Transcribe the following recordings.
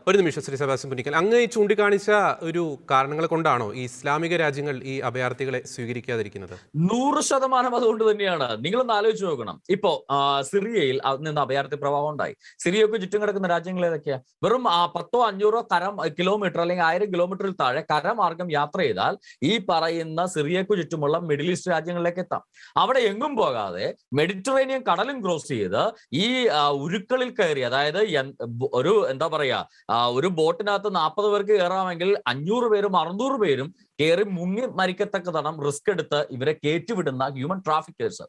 ഒരു നിമിഷം ശ്രീ സെബാസ്റ്റ്യൻ പുന്നിക്കൽ, അങ്ങ് ഈ ചൂണ്ടിക്കാണിച്ച ഒരു കാരണങ്ങൾ കൊണ്ടാണോ ഈ ഇസ്ലാമിക രാജ്യങ്ങൾ ഈ അഭയാർത്ഥികളെ സ്വീകരിക്കാതിരിക്കുന്നത്? 100% അതുകൊണ്ട് തന്നെയാണ്. നിങ്ങളൊന്ന് ആലോചിച്ച് നോക്കണം. ഇപ്പോ സിറിയയിൽ നിന്ന് അഭയാർത്ഥി പ്രവാഹം ഉണ്ടായി. സിറിയക്ക് ചുറ്റും കിടക്കുന്ന രാജ്യങ്ങൾ ഏതൊക്കെയാ? വെറും 10-500 കിലോമീറ്റർ അല്ലെങ്കിൽ 1000 കിലോമീറ്ററിൽ താഴെ കരമാർഗം യാത്ര ചെയ്താൽ ഈ പറയുന്ന സിറിയക്ക് ചുറ്റുമുള്ള മിഡിൽ ഈസ്റ്റ് രാജ്യങ്ങളിലേക്ക് എത്താം. അവിടെ എങ്ങും പോകാതെ മെഡിറ്ററേനിയൻ കടലും ക്രോസ് ചെയ്ത് ഈ ഉരുക്കളിൽ കയറി, അതായത് ഒരു എന്താ പറയാ, ഒരു ബോട്ടിനകത്ത് 40 പേർക്ക് കയറാമെങ്കിൽ 500 പേരും 600 പേരും കയറി മുങ്ങി മരിക്കത്തക്കതണം റിസ്ക് എടുത്ത് ഇവരെ കയറ്റിവിടുന്ന ഹ്യൂമൻ ട്രാഫിക്കേഴ്സ്.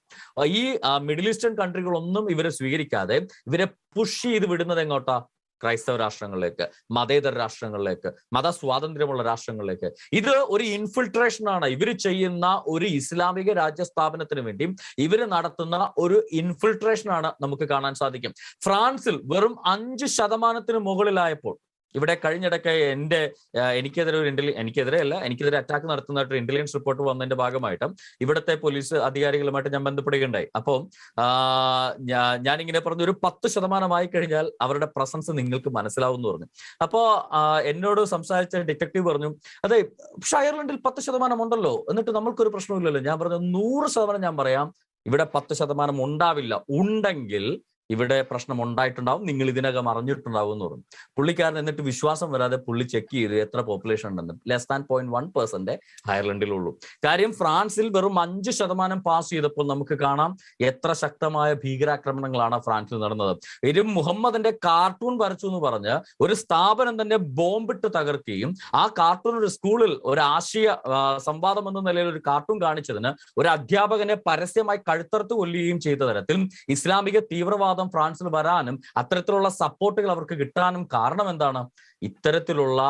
ഈ മിഡിൽ ഈസ്റ്റേൺ കൺട്രികളൊന്നും ഇവരെ സ്വീകരിക്കാതെ ഇവരെ പുഷ് ചെയ്ത് വിടുന്നത് എങ്ങോട്ടാ? ക്രൈസ്തവ രാഷ്ട്രങ്ങളിലേക്ക്, മതേതര രാഷ്ട്രങ്ങളിലേക്ക്, മതസ്വാതന്ത്ര്യമുള്ള രാഷ്ട്രങ്ങളിലേക്ക്. ഇത് ഒരു ഇൻഫിൽട്രേഷൻ ആണ്. ഇവർ ചെയ്യുന്ന ഒരു ഇസ്ലാമിക രാജ്യ സ്ഥാപനത്തിന് വേണ്ടി ഇവർ നടത്തുന്ന ഒരു ഇൻഫിൽട്രേഷൻ ആണ് നമുക്ക് കാണാൻ സാധിക്കും. ഫ്രാൻസിൽ വെറും 5% മുകളിലായപ്പോൾ, ഇവിടെ കഴിഞ്ഞിടയ്ക്ക് എനിക്കെതിരെ അറ്റാക്ക് നടത്തുന്നതായിട്ട് ഇന്റലിജൻസ് റിപ്പോർട്ട് വന്നതിന്റെ ഭാഗമായിട്ട് ഇവിടുത്തെ പോലീസ് അധികാരികളുമായിട്ട് ഞാൻ ബന്ധപ്പെടുകയുണ്ടായി. അപ്പോൾ ഞാനിങ്ങനെ പറഞ്ഞു, ഒരു 10% കഴിഞ്ഞാൽ അവരുടെ പ്രസൻസ് നിങ്ങൾക്ക് മനസ്സിലാവും എന്ന് പറഞ്ഞു. അപ്പോ എന്നോട് സംസാരിച്ച ഡിറ്റക്റ്റീവ് പറഞ്ഞു, അതെ പക്ഷെ അയർലൻഡിൽ 10% ഉണ്ടല്ലോ, എന്നിട്ട് നമ്മൾക്കൊരു പ്രശ്നമില്ലല്ലോ. ഞാൻ പറഞ്ഞു 100% ഞാൻ പറയാം, ഇവിടെ 10% ഉണ്ടാവില്ല. ഉണ്ടെങ്കിൽ ഇവിടെ പ്രശ്നം ഉണ്ടായിട്ടുണ്ടാവും, നിങ്ങൾ ഇതിനകം അറിഞ്ഞിട്ടുണ്ടാവും എന്ന് പറഞ്ഞു. പുള്ളിക്കാരൻ എന്നിട്ട് വിശ്വാസം വരാതെ പുള്ളി ചെക്ക് ചെയ്തു എത്ര പോപ്പുലേഷൻ ഉണ്ടെന്ന്. <0.1% അയർലൻഡിലുള്ളൂ. കാര്യം ഫ്രാൻസിൽ വെറും 5% പാസ് ചെയ്തപ്പോൾ നമുക്ക് കാണാം എത്ര ശക്തമായ ഭീകരാക്രമണങ്ങളാണ് ഫ്രാൻസിൽ നടന്നത്. മുഹമ്മദിന്റെ കാർട്ടൂൺ വരച്ചു എന്ന് പറഞ്ഞ് ഒരു സ്ഥാപനം തന്നെ ബോംബിട്ട് തകർക്കുകയും ആ കാർട്ടൂൺ ഒരു സ്കൂളിൽ ഒരു ആശയ സംവാദം എന്ന നിലയിൽ ഒരു കാർട്ടൂൺ കാണിച്ചതിന് ഒരു അധ്യാപകനെ പരസ്യമായി കഴുത്തറുത്ത് കൊല്ലുകയും ചെയ്ത തരത്തിൽ ഇസ്ലാമിക തീവ്രവാദം ഫ്രാൻസിൽ വരാനും അത്തരത്തിലുള്ള സപ്പോർട്ടുകൾ അവർക്ക് കിട്ടാനും കാരണം എന്താണ്? ഇത്തരത്തിലുള്ള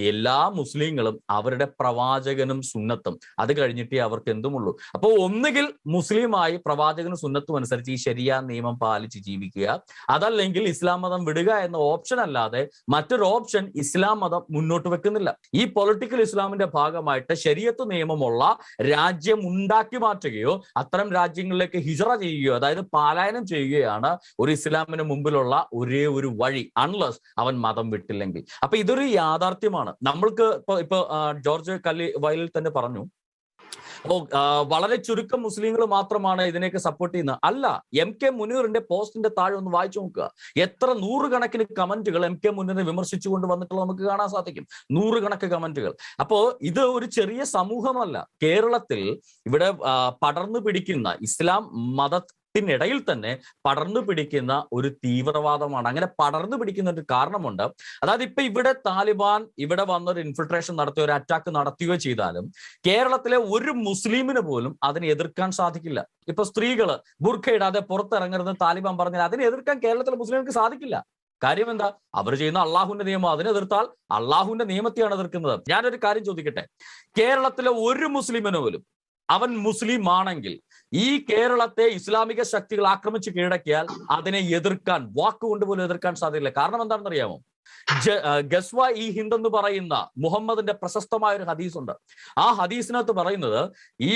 എല്ലാ മുസ്ലിങ്ങളും അവരുടെ പ്രവാചകനും സുന്നത്തും അത് കഴിഞ്ഞിട്ടേ അവർക്ക് എന്തുമുള്ളൂ. അപ്പോൾ ഒന്നുകിൽ മുസ്ലിമായി പ്രവാചകനും സുന്നത്തും അനുസരിച്ച് ഈ ശരിയ നിയമം പാലിച്ച് ജീവിക്കുക, അതല്ലെങ്കിൽ ഇസ്ലാം മതം വിടുക എന്ന ഓപ്ഷൻ അല്ലാതെ മറ്റൊരു ഓപ്ഷൻ ഇസ്ലാം മതം മുന്നോട്ട് വെക്കുന്നില്ല. ഈ പൊളിറ്റിക്കൽ ഇസ്ലാമിന്റെ ഭാഗമായിട്ട് ശരീഅത്ത് നിയമമുള്ള രാജ്യം ഉണ്ടാക്കി മാറ്റുകയോ അത്തരം രാജ്യങ്ങളിലേക്ക് ഹിജറ ചെയ്യുകയോ, അതായത് പലായനം ചെയ്യുകയാണ് ഒരു ഇസ്ലാമിന് മുമ്പിലുള്ള ഒരേ ഒരു വഴി, അൺലെസ് അവൻ മതം വിട്ടില്ലെങ്കിൽ. അപ്പൊ ഇതൊരു യാഥാർത്ഥ്യമാണ്. നമ്മൾക്ക് ഇപ്പൊ ജോർജ് വയലിൽ തന്നെ പറഞ്ഞു, വളരെ ചുരുക്കം മുസ്ലിങ്ങൾ മാത്രമാണ് ഇതിനേക്ക് സപ്പോർട്ട് ചെയ്യുന്നത്. അല്ല, MK മുനീറിന്റെ പോസ്റ്റിന്റെ താഴെ ഒന്ന് വായിച്ചു നോക്കുക. എത്ര 100 കണക്കിന് കമന്റുകൾ MK മുനീറിനെ വിമർശിച്ചുകൊണ്ട് വന്നിട്ടുള്ള നമുക്ക് കാണാൻ സാധിക്കും. 100 കണക്ക് കമന്റുകൾ. അപ്പോ ഇത് ഒരു ചെറിയ സമൂഹമല്ല. കേരളത്തിൽ ഇവിടെ പടർന്നു പിടിക്കുന്ന ഇസ്ലാം മതത്തിനിടയിൽ തന്നെ പടർന്നു പിടിക്കുന്ന ഒരു തീവ്രവാദമാണ്. അങ്ങനെ പടർന്നു പിടിക്കുന്ന ഒരു കാരണമുണ്ട്. അതായത് ഇപ്പൊ ഇവിടെ താലിബാൻ ഇവിടെ വന്നൊരു ഇൻഫിൽട്രേഷൻ നടത്തിയോ ഒരു അറ്റാക്ക് നടത്തുകയോ ചെയ്താലും കേരളത്തിലെ ഒരു മുസ്ലിമിന് പോലും അതിനെ എതിർക്കാൻ സാധിക്കില്ല. ഇപ്പൊ സ്ത്രീകള് ബുർഖ ഇടാതെ പുറത്തിറങ്ങരുത് താലിബാൻ പറഞ്ഞാൽ അതിനെ എതിർക്കാൻ കേരളത്തിലെ മുസ്ലിങ്ങൾക്ക് സാധിക്കില്ല. കാര്യം എന്താ? അവർ ചെയ്യുന്ന അള്ളാഹുവിന്റെ നിയമം, അതിനെ എതിർത്താൽ അള്ളാഹുവിന്റെ നിയമത്തെയാണ് എതിർക്കുന്നത്. ഞാനൊരു കാര്യം ചോദിക്കട്ടെ, കേരളത്തിലെ ഒരു മുസ്ലിമിന് പോലും അവൻ മുസ്ലിം ആണെങ്കിൽ ഈ കേരളത്തെ ഇസ്ലാമിക ശക്തികൾ ആക്രമിച്ച് കീഴടക്കിയാൽ അതിനെ എതിർക്കാൻ വാക്കുകൊണ്ട് പോലും എതിർക്കാൻ സാധ്യതയില്ല. കാരണം എന്താണെന്ന് അറിയാമോ? ഗസ്വ ഇ ഹിന്ദ് എന്ന് പറയുന്ന മുഹമ്മദിന്റെ പ്രശസ്തമായ ഒരു ഹദീസ് ഉണ്ട്. ആ ഹദീസിനകത്ത് പറയുന്നത് ഈ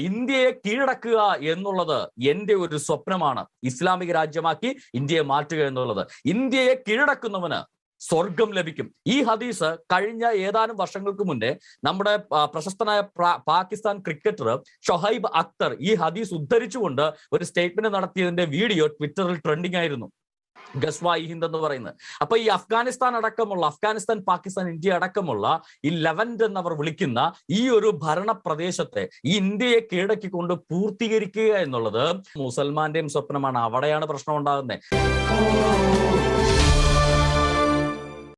ഇന്ത്യയെ കീഴടക്കുക എന്നുള്ളത് എന്റെ ഒരു സ്വപ്നമാണ്, ഇസ്ലാമിക രാജ്യമാക്കി ഇന്ത്യയെ മാറ്റുക എന്നുള്ളത്. ഇന്ത്യയെ കീഴടക്കുന്നവന് സ്വർഗം ലഭിക്കും. ഈ ഹദീസ് കഴിഞ്ഞ ഏതാനും വർഷങ്ങൾക്ക് മുന്നേ നമ്മുടെ പ്രശസ്തനായ പാകിസ്ഥാൻ ക്രിക്കറ്റർ ഷൊഹൈബ് അക്തർ ഈ ഹദീസ് ഉദ്ധരിച്ചുകൊണ്ട് ഒരു സ്റ്റേറ്റ്മെന്റ് നടത്തിയതിന്റെ വീഡിയോ ട്വിറ്ററിൽ ട്രെൻഡിങ് ആയിരുന്നു. ഗസ്വ ഇ ഹിന്ദ് എന്ന് പറയുന്നത്. അപ്പൊ ഈ അഫ്ഗാനിസ്ഥാൻ, പാകിസ്ഥാൻ, ഇന്ത്യ അടക്കമുള്ള ഈ ലെവന്റ് എന്നവർ വിളിക്കുന്ന ഈ ഒരു ഭരണ പ്രദേശത്തെ ഈ ഇന്ത്യയെ കീഴടക്കിക്കൊണ്ട് പൂർത്തീകരിക്കുക എന്നുള്ളത് മുസൽമാന്റെയും സ്വപ്നമാണ്. അവിടെയാണ് പ്രശ്നം ഉണ്ടാകുന്നത്.